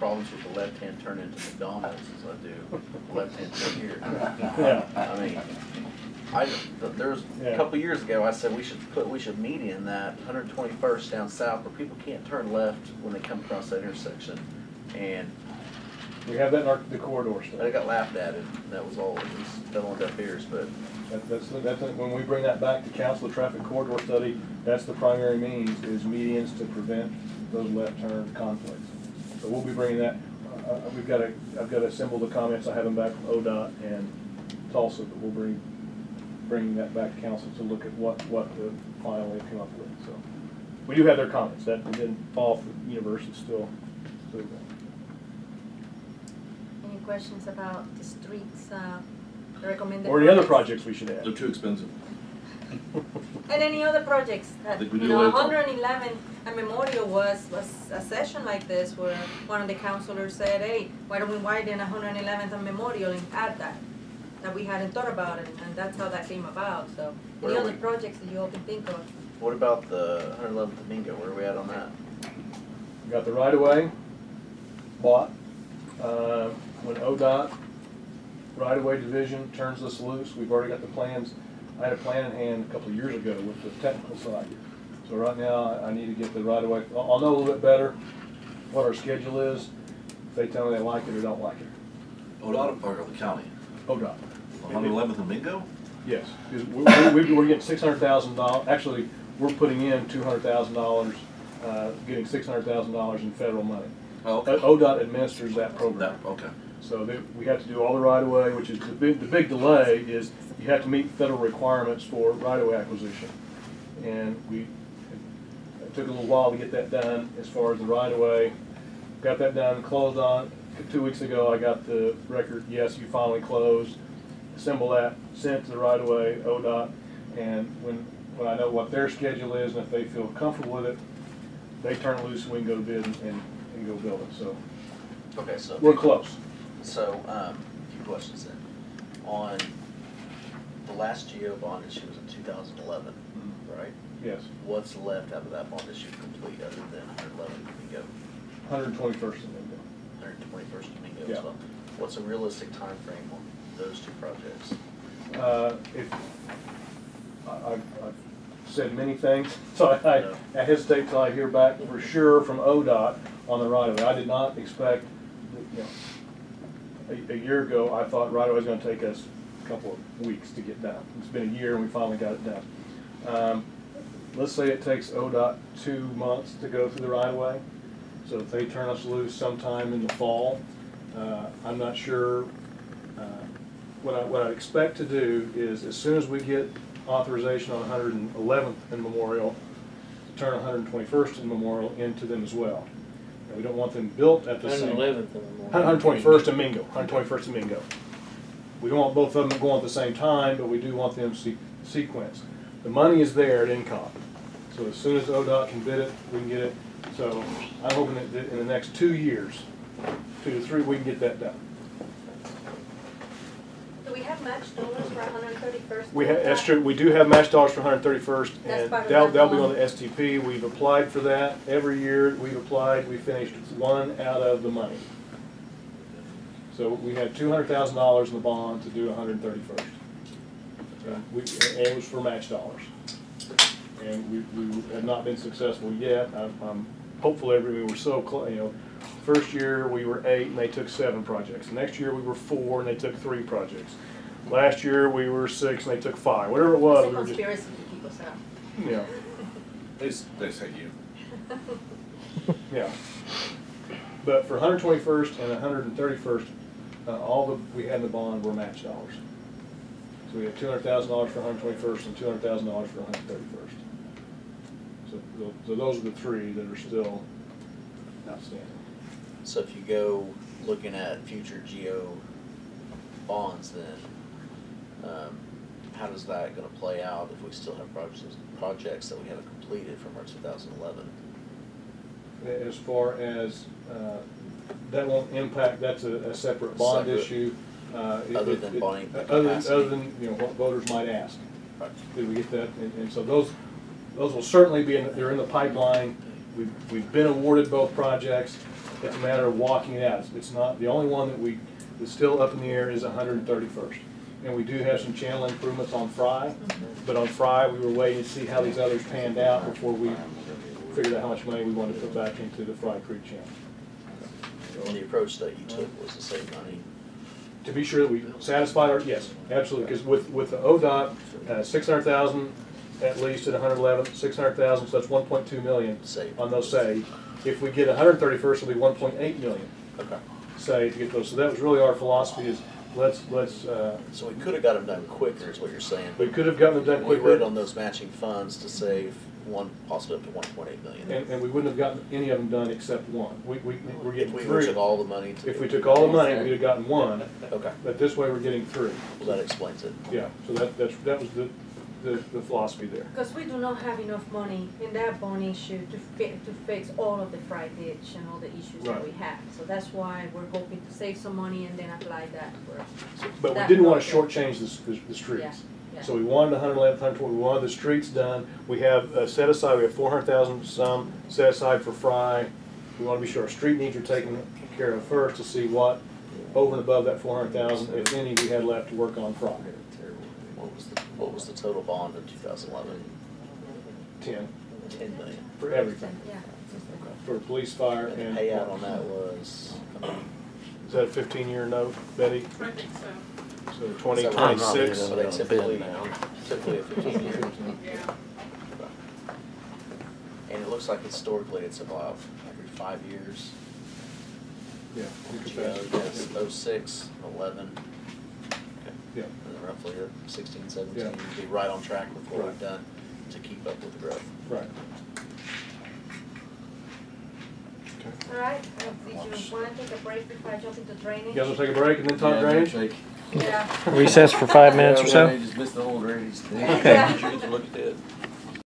problems with the left-hand turn into McDonald's as I do left-hand turn here. Yeah. I mean, there was a couple years ago I said we should median that 121st down south where people can't turn left when they come across that intersection, and we have that in the corridor stuff. I got laughed at it. That was all. It was fell on deaf ears, but that's when we bring that back to council, the traffic corridor study. That's the primary means is medians to prevent those left turn conflicts. So we'll be bringing that. I've got to assemble the comments. I have them back from ODOT and Tulsa, but we'll bring that back to council to look at what the finally came up with. So we do have their comments. That didn't fall for the universe. It's still there. Any questions about the streets, recommended or any other projects we should add? They're too expensive. And any other projects that, we do 111 and Memorial was a session like this where one of the councilors said, hey, why don't we widen 111th and Memorial and add that we hadn't thought about it, and that's how that came about. So any other projects that you all can think of? what about the 111th Domingo? Where are we at on that? We got the right-of-way bought. When ODOT right-of-way division turns this loose, we've already got the plans. I had a plan in hand a couple of years ago with the technical side. So right now I need to get the right-of-way. I'll know a little bit better what our schedule is. If they tell me they like it or don't like it. ODOT or the county? ODOT. 111th and Bingo? Yes. We're getting $600,000. Actually, we're putting in $200,000, getting $600,000 in federal money. Oh, okay. ODOT administers that program. Okay. So we have to do all the right-of-way, which is the big delay is you have to meet federal requirements for right-of-way acquisition. And it took a little while to get that done as far as the right-of-way. Got that done, closed on. 2 weeks ago I got the record, yes, you finally closed. Assemble that, send it to the right-of-way, ODOT, and when I know what their schedule is and if they feel comfortable with it, they turn it loose and we can go to bid and go build it. So Okay, so we're close. So a few questions then. On the last GO bond issue was in 2011, right? Yes. What's left out of that bond issue complete other than 111 Domingo? 121st Domingo. 121st Domingo Yeah. as well. What's a realistic time frame on those two projects? I've said many things, so I hesitate till I hear back for sure from ODOT on the right-of-way. I did not expect, a year ago, I thought right-of-way was going to take us a couple of weeks to get done. It's been a year and we finally got it done. Let's say it takes ODOT 2 months to go through the right-of-way. So if they turn us loose sometime in the fall, I'm not sure. What I expect to do is as soon as we get authorization on 111th and Memorial, to turn 121st and Memorial into them as well. And we don't want them built at the same. 111th and Memorial. 121st and Mingo. 121st and Mingo. We don't want both of them going at the same time, but we do want them sequenced. The money is there at INCOP. So as soon as ODOT can bid it, we can get it. So I'm hoping that in the next 2 years, 2 to 3, we can get that done. Do we have match dollars for 131st? That's true. We do have match dollars for 131st, That's and part of that'll that be on bond. the STP. We've applied for that. Every year we've applied, we finished 1 out of the money. So we had $200,000 in the bond to do 131st. And it was for match dollars. And we have not been successful yet. I'm hopeful we were so close. First year we were 8 and they took 7 projects. Next year we were 4 and they took 3 projects. Last year we were 6 and they took 5. Whatever it was, It's a we were just, conspiracy to keep us out. yeah, They say you. yeah. But for 121st and 131st, all that we had in the bond were match dollars. So we had $200,000 for 121st and $200,000 for 131st. So those are the 3 that are still outstanding. So if you go looking at future GO bonds, then how does that going to play out if we still have projects that we haven't completed from our 2011? As far as that won't impact, that's a separate bond issue. Other than bonding capacity. Other than what voters might ask. Right. Did we get that? And so those will certainly be they're in the pipeline. We've been awarded both projects. It's a matter of walking it out. It's not, the only one that's still up in the air is 131st. And we do have some channel improvements on Fry, but on Fry, we were waiting to see how these others panned out before we figured out how much money we wanted to put back into the Fry Creek channel. And the approach that you took was to save money. To be sure that we satisfied our, yes, absolutely, because with the ODOT, 600,000 at least at 111, 600,000, so that's 1.2 million Saved. on those saved. If we get 131st, it'll be 1.8 million Okay. saved to get those. So that was really our philosophy is let's So we could have got them done quicker, is what you're saying. we could have gotten them done We quicker. waited on those matching funds to save possibly up to 1.8 million. And we wouldn't have gotten any of them done except one. We're If getting we three. took all the money to. If we took all the money, we'd have gotten one, Okay, but this way we're getting three. well, that explains it. Yeah, so that was the philosophy there. Because we do not have enough money in that bond issue to fix all of the Fry ditch and all the issues that Right. we have. So that's why we're hoping to save some money and then apply that for. But we that didn't want to project. shortchange the streets. Yeah, yeah. So we wanted 111th, 120, we wanted the streets done. We have set aside, we have 400,000 some set aside for Fry. We want to be sure our street needs are taken care of first to see what, over and above that 400,000, if any, we had left to work on Fry. What was the total bond in 2011? 10 10 million. for everything, Yeah. for police, fire, And and. the payout on that was, Is that a 15-year note, Betty? I think so. So is that 2026? So they typically a 15-year. Yeah. And it looks like historically it's about every 5 years. Yeah. you can Yes, pass it. 06, 11, Yeah. and then roughly 16, 17, Yeah. you'd be right on track with what Right. we've done to keep up with the growth. Right. All right, did you want to take a break before I jump into drainage? You guys want to take a break and then talk drainage? Yeah. Recess for 5 minutes or so? Just missed the whole drainage thing. Yeah. Sure you looked at it.